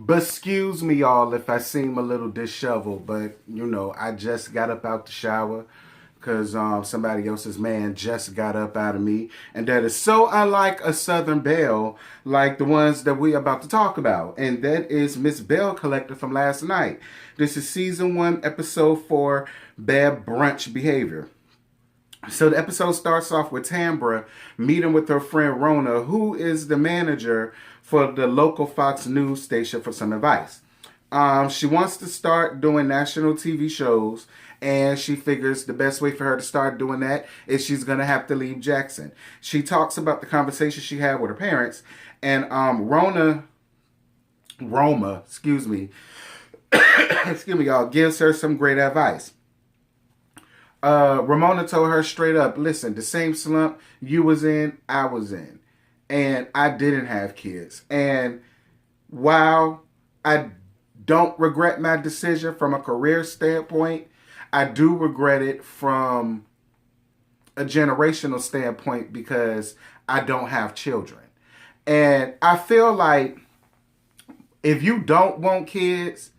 But excuse me, y'all, if I seem a little disheveled, but you know, I just got up out the shower because somebody else's man just got up out of me. And that is so unlike a Southern Belle like the ones that we about to talk about. And that is Miss Belle Collector from last night. This is season 1, episode 4, Bad Brunch Behavior. So the episode starts off with Tambra meeting with her friend Rona, who is the manager for the local Fox News station, for some advice. She wants to start doing national TV shows, and she figures the best way for her to start doing that is she's going to have to leave Jackson. She talks about the conversation she had with her parents, and Roma, excuse me, y'all, gives her some great advice. Ramona told her straight up, listen, the same slump you was in, I was in. And I didn't have kids. And while I don't regret my decision from a career standpoint, I do regret it from a generational standpoint because I don't have children. And I feel like if you don't want kids,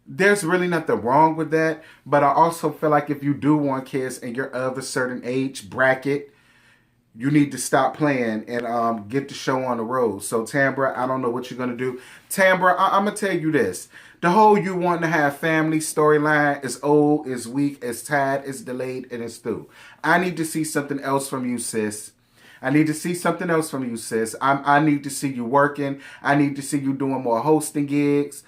there's really nothing wrong with that. But I also feel like if you do want kids and you're of a certain age bracket, you need to stop playing and get the show on the road. So Tambra, I don't know what you're going to do. Tambra, I'm going to tell you this. The whole you want to have family storyline is old, is weak, is tired, is delayed, and it's through. I need to see something else from you, sis. I need to see something else from you, sis. I need to see you working. I need to see you doing more hosting gigs.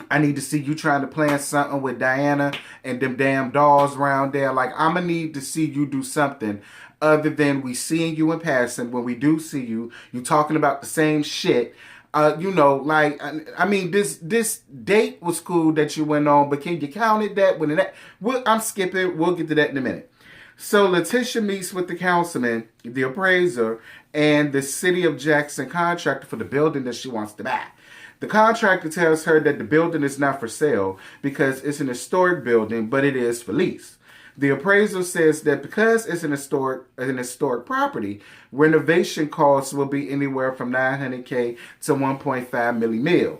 I need to see you trying to plan something with Diana and them damn dolls around there. Like, I'm going to need to see you do something other than we seeing you in passing. When we do see you, you talking about the same shit. You know, like, I mean, this date was cool that you went on, but can you count it that? I'm skipping. We'll get to that in a minute. So Letitia meets with the councilman, the appraiser, and the city of Jackson contractor for the building that she wants to buy. The contractor tells her that the building is not for sale because it's an historic building, but it is for lease. The appraiser says that because it's an historic property, renovation costs will be anywhere from $900K to $1.5 million,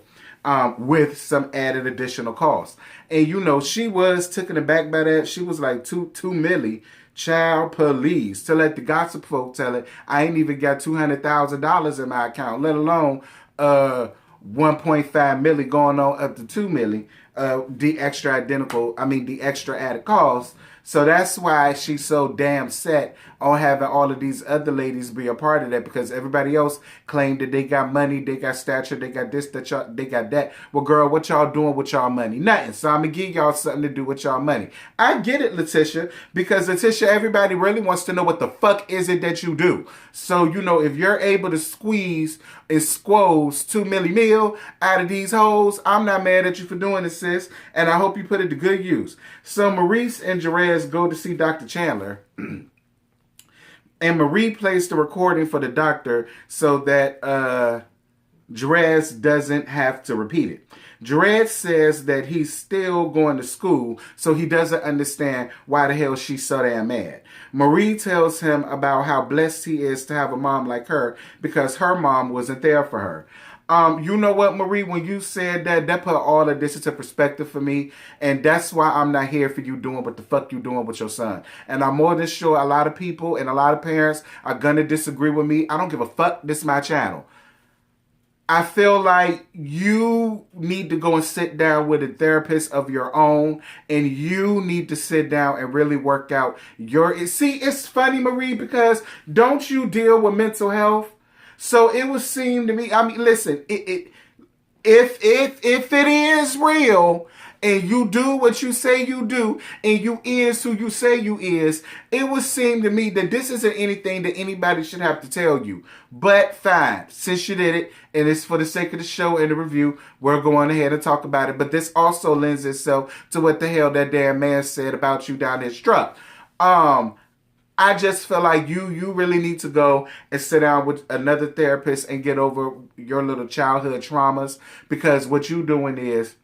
with some added additional costs. And you know, she was taken aback by that. She was like, $2 million. Child, police. To let the gossip folk tell it, I ain't even got $200,000 in my account, let alone 1.5 million going on up to 2 million, the extra added cost. So that's why she's so damn set on having all of these other ladies be a part of that, because everybody else claimed that they got money, they got stature, they got this, that they got that. Well, girl, what y'all doing with y'all money? Nothing. So I'm gonna give y'all something to do with y'all money. I get it, Letitia, because Letitia, everybody really wants to know what the fuck is it that you do. So, you know, if you're able to squeeze and squoze 2 million out of these hoes, I'm not mad at you for doing this, sis, and I hope you put it to good use. So Maurice and Jerez go to see Dr. Chandler. And Marie plays the recording for the doctor so that Jerez doesn't have to repeat it. Jerez says that he's still going to school, so he doesn't understand why the hell she's so damn mad. Marie tells him about how blessed he is to have a mom like her because her mom wasn't there for her. You know what, Marie, when you said that put all of this into perspective for me. And that's why I'm not here for you doing what the fuck you doing with your son. And I'm more than sure a lot of people and a lot of parents are going to disagree with me. I don't give a fuck. This is my channel. I feel like you need to go and sit down with a therapist of your own, and you need to sit down and really work out see, it's funny, Marie, because don't you deal with mental health? So it would seem to me, I mean, listen, if it is real and you do what you say you do and you is who you say you is, it would seem to me that this isn't anything that anybody should have to tell you. But fine, since you did it and it's for the sake of the show and the review, we're going ahead and talk about it. But this also lends itself to what the hell that damn man said about you down his truck. I just feel like you really need to go and sit down with another therapist and get over your little childhood traumas, because what you're doing is,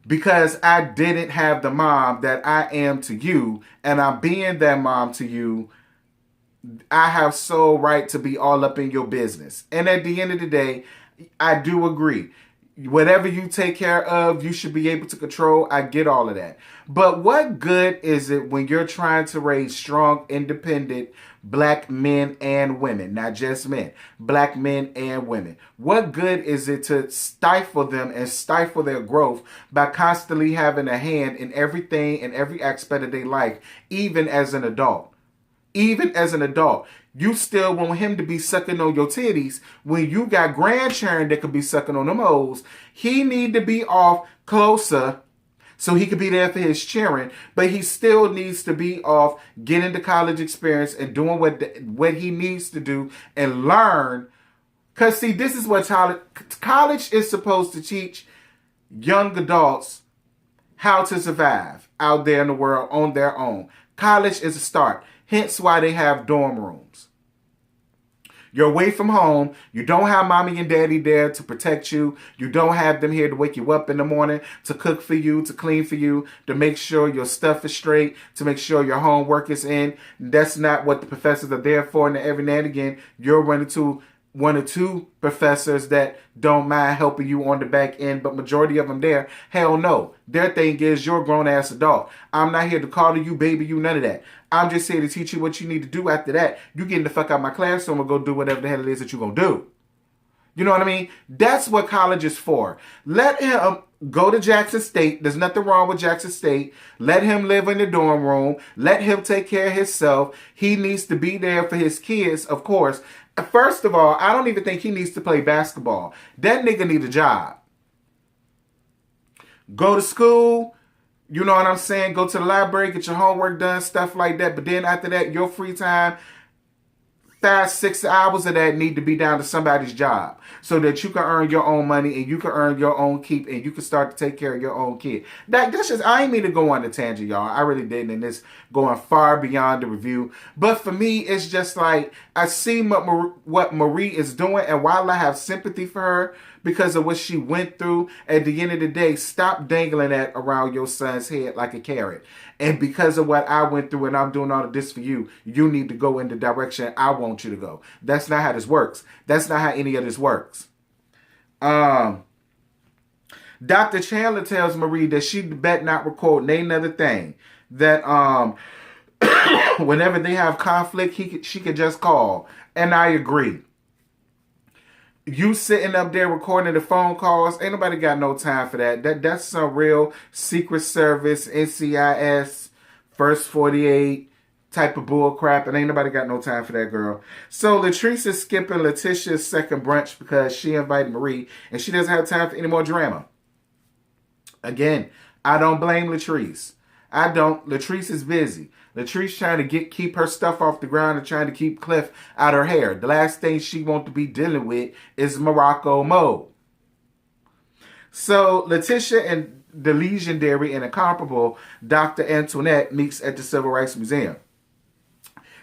because I didn't have the mom that I am to you, and I'm being that mom to you, I have sole right to be all up in your business. And at the end of the day, I do agree. Whatever you take care of, you should be able to control. I get all of that. But what good is it when you're trying to raise strong, independent black men and women, not just men, black men and women? What good is it to stifle them and stifle their growth by constantly having a hand in everything and every aspect of their life, even as an adult? Even as an adult, you still want him to be sucking on your titties when you got grandchildren that could be sucking on them hoes. He need to be off closer so he could be there for his children, but he still needs to be off getting the college experience and doing what he needs to do and learn. Because, see, this is what college is supposed to teach young adults how to survive out there in the world on their own. College is a start. Hence why they have dorm rooms. You're away from home. You don't have mommy and daddy there to protect you. You don't have them here to wake you up in the morning, to cook for you, to clean for you, to make sure your stuff is straight, to make sure your homework is in. That's not what the professors are there for. And every now and again, you're one or two professors that don't mind helping you on the back end, but majority of them there, hell no. Their thing is you're a grown-ass adult. I'm not here to call you, baby, you, none of that. I'm just here to teach you what you need to do. After that, you getting the fuck out of my classroom and go do whatever the hell it is that you're going to do. You know what I mean? That's what college is for. Let him go to Jackson State. There's nothing wrong with Jackson State. Let him live in the dorm room. Let him take care of himself. He needs to be there for his kids, of course. First of all, I don't even think he needs to play basketball. That nigga need a job. Go to school. You know what I'm saying? Go to the library, get your homework done, stuff like that. But then after that, your free time, 5-6 hours of that need to be down to somebody's job so that you can earn your own money and you can earn your own keep and you can start to take care of your own kid. That's just, I ain't mean to go on a tangent, y'all. I really didn't, and it's going far beyond the review. But for me, it's just like, I see what Marie is doing, and while I have sympathy for her because of what she went through, at the end of the day, stop dangling that around your son's head like a carrot. And because of what I went through and I'm doing all of this for you, you need to go in the direction I want you to go. That's not how this works. That's not how any of this works. Dr. Chandler tells Marie that she bet not record another thing. That whenever they have conflict, she could just call. And I agree. You sitting up there recording the phone calls, ain't nobody got no time for that. That's some real Secret Service, NCIS, First 48 type of bull crap, and ain't nobody got no time for that, girl. So Latrice is skipping Letitia's second brunch because she invited Marie, and she doesn't have time for any more drama. Again, I don't blame Latrice. I don't. Latrice is busy. Latrice trying to keep her stuff off the ground and trying to keep Cliff out her hair. The last thing she wants to be dealing with is Morocco mode. So Letitia and the legendary and incomparable Dr. Antoinette meets at the Civil Rights Museum.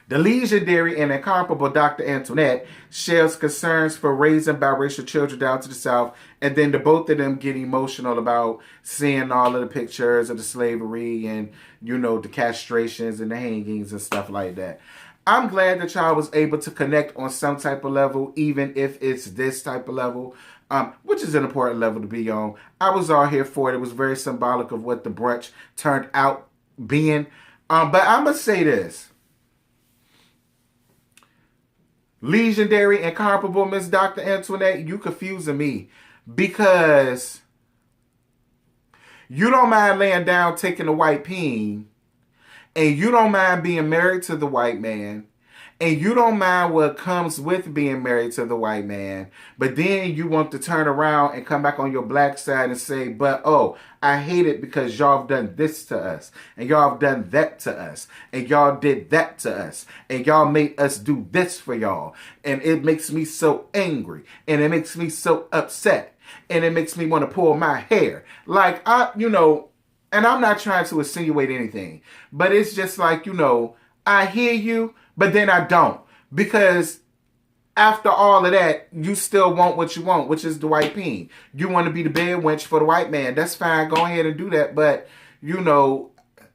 The legendary and incomparable Dr. Antoinette shares concerns for raising biracial children down to the South, and then the both of them get emotional about seeing all of the pictures of the slavery and, you know, the castrations and the hangings and stuff like that. I'm glad that y'all was able to connect on some type of level, even if it's this type of level, which is an important level to be on. I was all here for it. It was very symbolic of what the brunch turned out being. But I'm going to say this. Legendary, incomparable Miss Dr. Antoinette, you confusing me because you don't mind laying down taking a white peen, and you don't mind being married to the white man, and you don't mind what comes with being married to the white man, but then you want to turn around and come back on your black side and say, but oh, I hate it because y'all have done this to us, and y'all have done that to us, and y'all did that to us, and y'all made us do this for y'all, and it makes me so angry, and it makes me so upset, and it makes me want to pull my hair. Like, and I'm not trying to insinuate anything, but it's just like, I hear you, but then I don't. Because after all of that, you still want what you want, which is the white peen. You want to be the bed wench for the white man. That's fine. Go ahead and do that. But,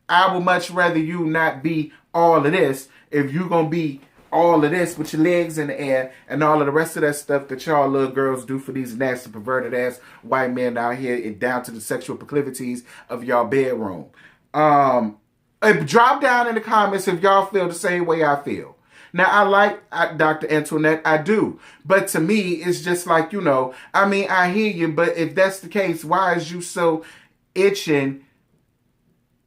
I would much rather you not be all of this if you're going to be all of this with your legs in the air and all of the rest of that stuff that y'all little girls do for these nasty perverted ass white men out here and down to the sexual proclivities of y'all bedroom. Drop down in the comments if y'all feel the same way I feel. Now, I like Dr. Antoinette, I do. But to me, it's just like, I mean, I hear you, but if that's the case, why is you so itching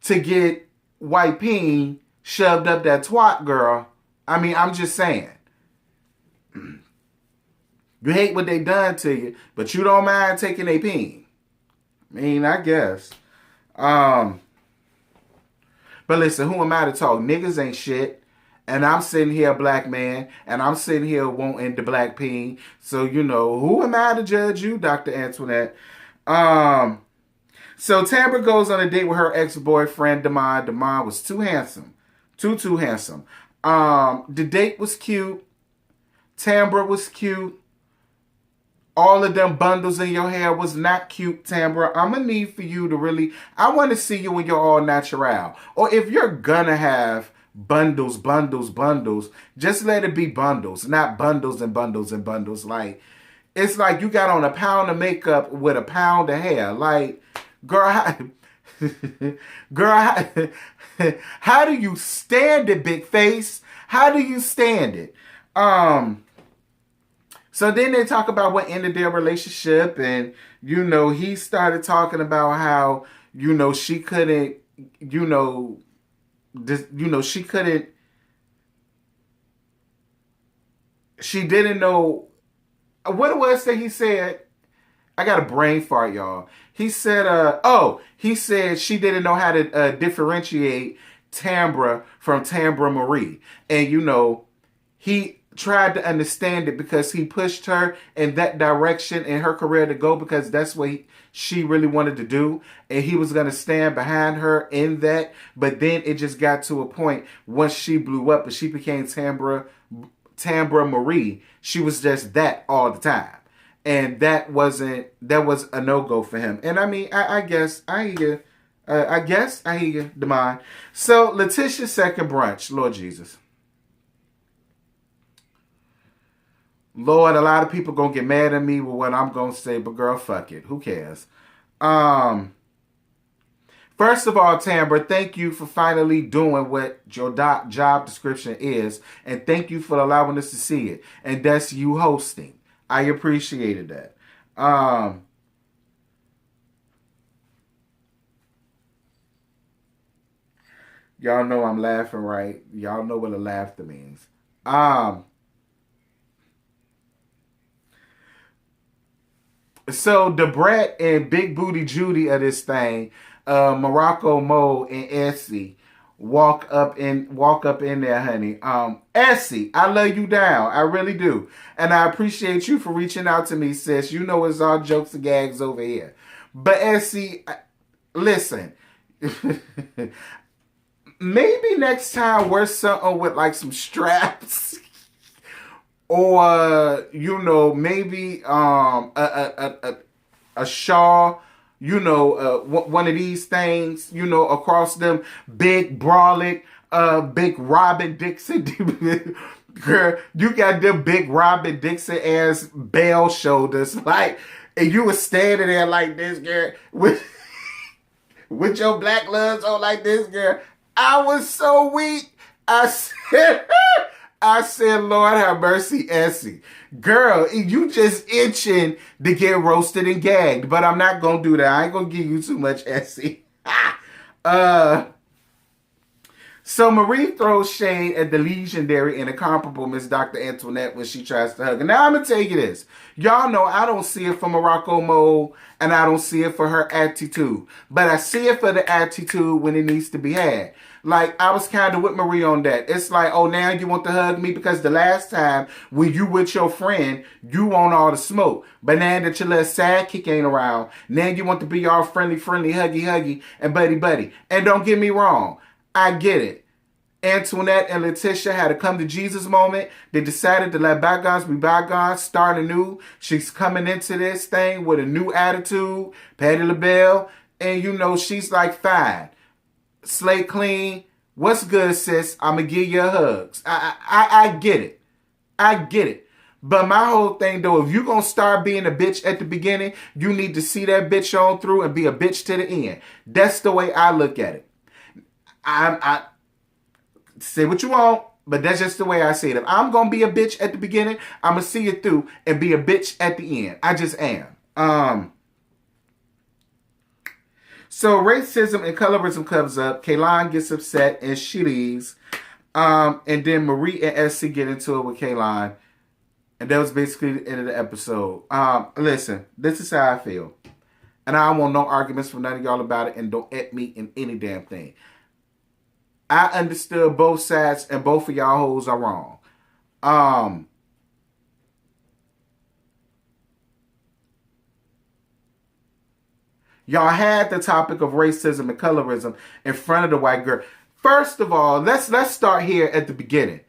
to get white peen shoved up that twat, girl? I mean, I'm just saying. You hate what they done to you, but you don't mind taking a peen. I mean, I guess. But listen, who am I to talk? Niggas ain't shit. And I'm sitting here a black man, and I'm sitting here wanting the black peen. So, who am I to judge you, Dr. Antoinette? So Tambra goes on a date with her ex-boyfriend, Damon. Damon was too handsome. Too handsome. The date was cute. Tambra was cute. All of them bundles in your hair was not cute, Tambra. I'm going to need for you to really... I want to see you when you're all natural. Or if you're going to have bundles, just let it be bundles, not bundles and bundles and bundles. Like, it's like you got on a pound of makeup with a pound of hair. Like, girl, how do you stand it, big face? How do you stand it? So then they talk about what ended their relationship, and he started talking about how she couldn't she didn't know what it was that he said. I got a brain fart, y'all. He said, he said she didn't know how to differentiate Tambra from Tambra Marie. And, he tried to understand it because he pushed her in that direction in her career to go because that's what she really wanted to do. And he was going to stand behind her in that. But then it just got to a point once she blew up and she became Tambra Marie. She was just that all the time. And that was a no-go for him. And I mean, I guess I hear you, Damon. So Letitia's second brunch, Lord Jesus. Lord, a lot of people gonna get mad at me with what I'm gonna say, but girl, fuck it. Who cares? First of all, Tambra, thank you for finally doing what your job description is, and thank you for allowing us to see it. And that's you hosting. I appreciated that. Y'all know I'm laughing, right? Y'all know what a laughter means. So Debret and Big Booty Judy of this thing, Morocco Mo and Essie walk up in there, honey. Essie, I love you down. I really do. And I appreciate you for reaching out to me, sis. You know it's all jokes and gags over here. But Essie, listen. Maybe next time wear something with like some straps. Or, maybe a shawl, one of these things, across them big brolic, big Robin Dixon. Girl, you got them big Robin Dixon ass Belle shoulders. Like, and you was standing there like this, girl, with your black gloves on like this, girl. I was so weak. I said, Lord have mercy, Essie. Girl, you just itching to get roasted and gagged. But I'm not going to do that. I ain't going to give you too much, Essie. So Marie throws shade at the legendary and incomparable Miss Dr. Antoinette when she tries to hug her. Now, I'm going to tell you this. Y'all know I don't see it for Morocco Mo, and I don't see it for her attitude. But I see it for the attitude when it needs to be had. Like, I was kind of with Marie on that. It's like, oh, now you want to hug me? Because the last time when you with your friend, you want all the smoke. But now that your little sidekick ain't around, now you want to be all friendly, huggy, and buddy. And don't get me wrong. I get it. Antoinette and Letitia had a come to Jesus moment. They decided to let bygones be bygones, start anew. She's coming into this thing with a new attitude, Patti LaBelle. And, she's like, fine. Slate clean, What's good, sis? I'm going to give you hugs. I get it. I get it. But my whole thing, though, if you're going to start being a bitch at the beginning, you need to see that bitch on through and be a bitch to the end. That's the way I look at it. I say what you want, but that's just the way I see it. If I'm going to be a bitch at the beginning, I'm going to see it through and be a bitch at the end. I just am. So racism and colorism comes up. Kaylon gets upset and she leaves. And then Marie and Essie get into it with Kaylon. And that was basically the end of the episode. Listen, this is how I feel. And I don't want no arguments from none of y'all about it. And don't at me in any damn thing. I understood both sides and both of y'all hoes are wrong. Y'all had the topic of racism and colorism in front of the white girl. First of all, let's start here at the beginning.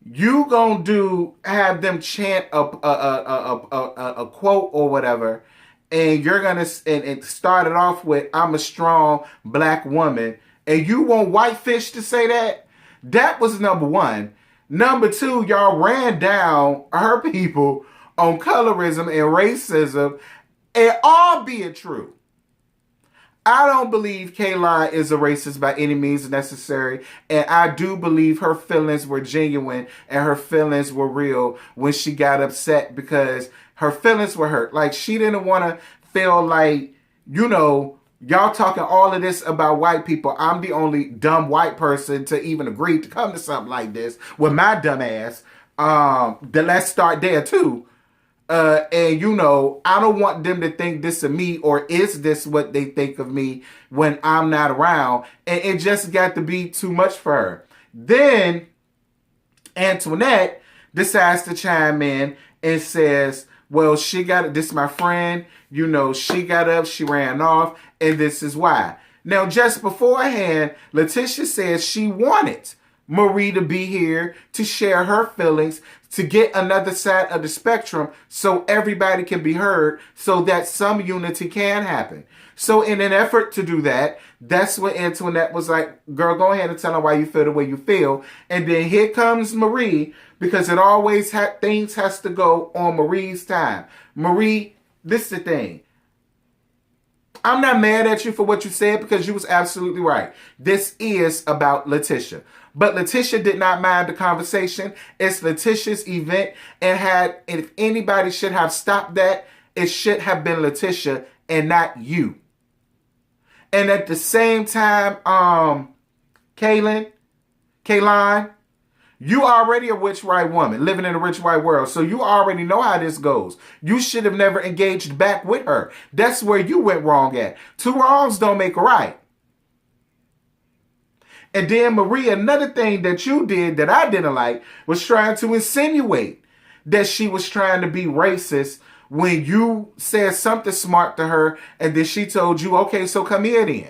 You gonna have them chant a quote or whatever, and you're gonna and start it off with "I'm a strong black woman," and you want Whitefish to say that? That was number one. Number two, y'all ran down her people on colorism and racism, and all being true. I don't believe Kaylon is a racist by any means necessary. And I do believe her feelings were genuine and her feelings were real when she got upset because her feelings were hurt. Like, she didn't want to feel like, y'all talking all of this about white people. I'm the only dumb white person to even agree to come to something like this with my dumb ass. Then let's start there too. And I don't want them to think this of me, or is this what they think of me when I'm not around? And it just got to be too much for her. Then Antoinette decides to chime in and says, well, this is my friend, she got up, she ran off, and this is why. Now, just beforehand, Letitia says she wanted Marie to be here to share her feelings, to get another side of the spectrum so everybody can be heard, so that some unity can happen. So in an effort to do that, that's when Antoinette was like, girl, go ahead and tell them why you feel the way you feel. And then here comes Marie, because it always things has to go on Marie's time. Marie, this is the thing. I'm not mad at you for what you said, because you was absolutely right. This is about Letitia. But Letitia did not mind the conversation. It's Letitia's event. And if anybody should have stopped that, it should have been Letitia and not you. And at the same time, Kaylon, you already a rich white woman living in a rich white world. So you already know how this goes. You should have never engaged back with her. That's where you went wrong at. Two wrongs don't make a right. And then, Marie, another thing that you did that I didn't like was trying to insinuate that she was trying to be racist when you said something smart to her, and then she told you, okay, so come here then.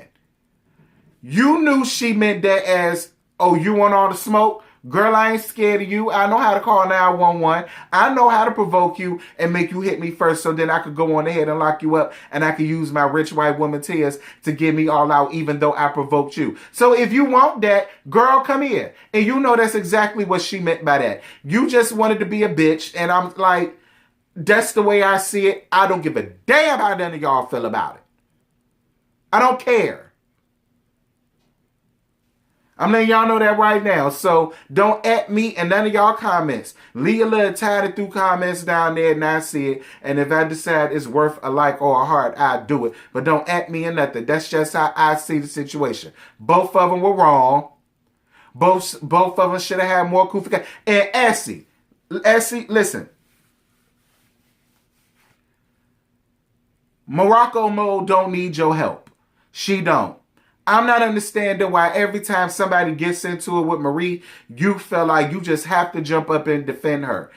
You knew she meant that as, oh, you want all the smoke? Girl, I ain't scared of you. I know how to call 911. I know how to provoke you and make you hit me first, so then I could go on ahead and lock you up, and I could use my rich white woman tears to get me all out, even though I provoked you. So if you want that, girl, come here. And you know that's exactly what she meant by that. You just wanted to be a bitch, and I'm like, that's the way I see it. I don't give a damn how none of y'all feel about it. I don't care. I'm letting y'all know that right now. So don't at me and none of y'all comments. Leave a little tatted through comments down there and I see it. And if I decide it's worth a like or a heart, I'll do it. But don't at me or nothing. That's just how I see the situation. Both of them were wrong. Both of them should have had more kufa. And Essie, listen. Morocco Mode don't need your help. She don't. I'm not understanding why every time somebody gets into it with Marie, you feel like you just have to jump up and defend her.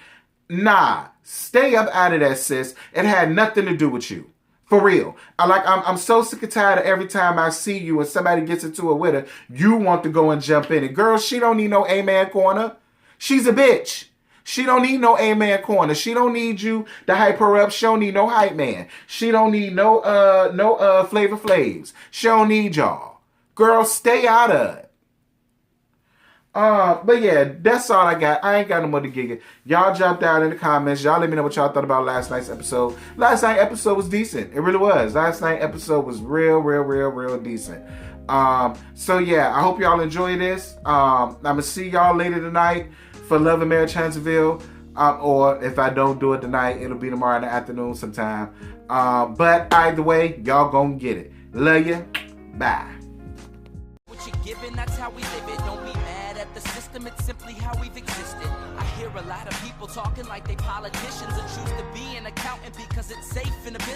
Nah, stay up out of that, sis. It had nothing to do with you. For real. I'm so sick and tired of every time I see you and somebody gets into it with her, you want to go and jump in it. Girl, she don't need no A-man corner. She's a bitch. She don't need no A-man corner. She don't need you to hype her up. She don't need no hype man. She don't need no Flavor Flavs. She don't need y'all. Girl, stay out of it. But yeah, that's all I got. I ain't got no more to gig. Y'all jump down in the comments. Y'all let me know what y'all thought about last night's episode. Last night's episode was decent. It really was. Last night's episode was real decent. So yeah, I hope y'all enjoy this. I'm gonna see y'all later tonight for Love and Marriage Huntsville. Or if I don't do it tonight, it'll be tomorrow in the afternoon sometime. But either way, y'all gonna get it. Love ya. Bye. What you're giving, that's how we live it. Don't be mad at the system, it's simply how we've existed. I hear a lot of people talking like they politicians and choose to be an accountant because it's safe in a business.